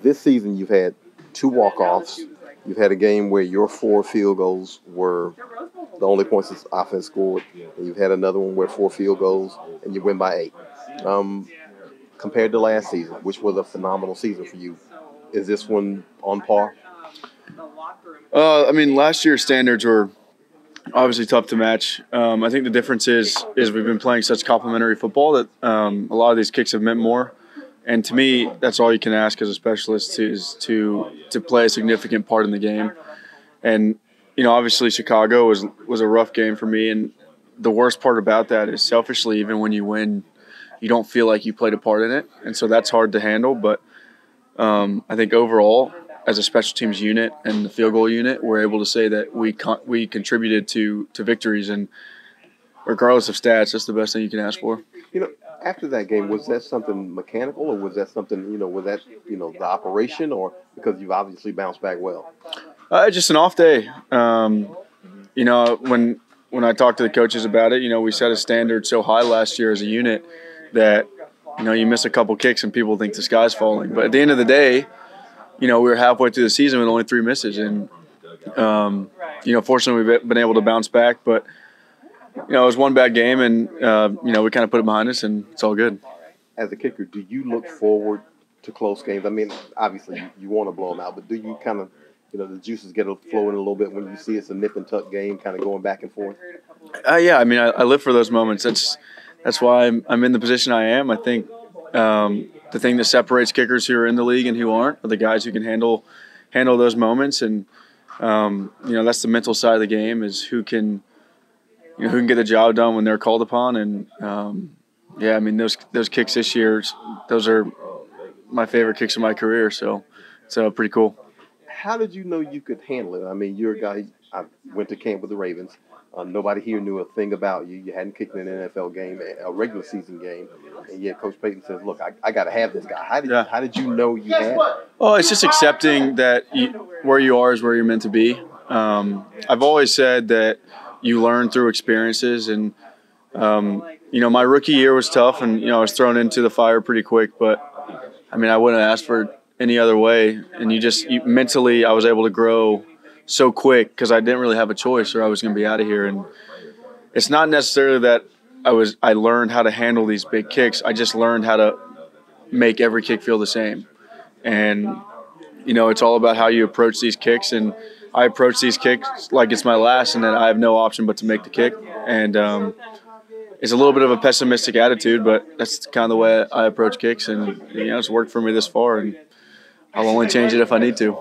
This season you've had 2 walk-offs. You've had a game where your 4 field goals were the only points this offense scored. And you've had another one where 4 field goals and you win by 8. Compared to last season, which was a phenomenal season for you, is this one on par? I mean, last year's standards were obviously tough to match. I think the difference is we've been playing such complementary football that a lot of these kicks have meant more. And to me, that's all you can ask as a specialist is to play a significant part in the game. And obviously Chicago was a rough game for me. And the worst part about that is, selfishly, even when you win, you don't feel like you played a part in it. And so that's hard to handle. But I think overall, as a special teams unit and the field goal unit, we're able to say that we contributed to victories. And regardless of stats, that's the best thing you can ask for. After that game, was that something mechanical, or was that something, was that, the operation, or because you've obviously bounced back well? Just an off day. When I talked to the coaches about it, we set a standard so high last year as a unit that, you miss a couple kicks and people think the sky's falling. But at the end of the day, we were halfway through the season with only 3 misses. And, fortunately we've been able to bounce back. But, it was one bad game, and, we kind of put it behind us, and it's all good. As a kicker, do you look forward to close games? I mean, obviously you want to blow them out, but do you kind of, the juices get flowing a little bit when you see it's a nip and tuck game kind of going back and forth? Yeah, I mean, I live for those moments. That's why I'm in the position I am. I think the thing that separates kickers who are in the league and who aren't are the guys who can handle those moments. And, that's the mental side of the game, is who can get the job done when they're called upon. And, I mean, those kicks this year, those are my favorite kicks of my career. So it's pretty cool. How did you know you could handle it? I mean, you're a guy. I went to camp with the Ravens. Nobody here knew a thing about you. You hadn't kicked in an NFL game, a regular season game, and yet Coach Payton says, "Look, I got to have this guy." How did you know you had it? Well, it's just accepting that where you are is where you're meant to be. I've always said that you learn through experiences, and my rookie year was tough, and I was thrown into the fire pretty quick. But I mean, I wouldn't have asked for it any other way. And mentally, I was able to grow so quick because I didn't really have a choice, or I was going to be out of here. And it's not necessarily that I learned how to handle these big kicks. I just learned how to make every kick feel the same. And it's all about how you approach these kicks. And I approach these kicks like it's my last, and then I have no option but to make the kick. And it's a little bit of a pessimistic attitude, but that's kind of the way I approach kicks. And it's worked for me this far, and I'll only change it if I need to.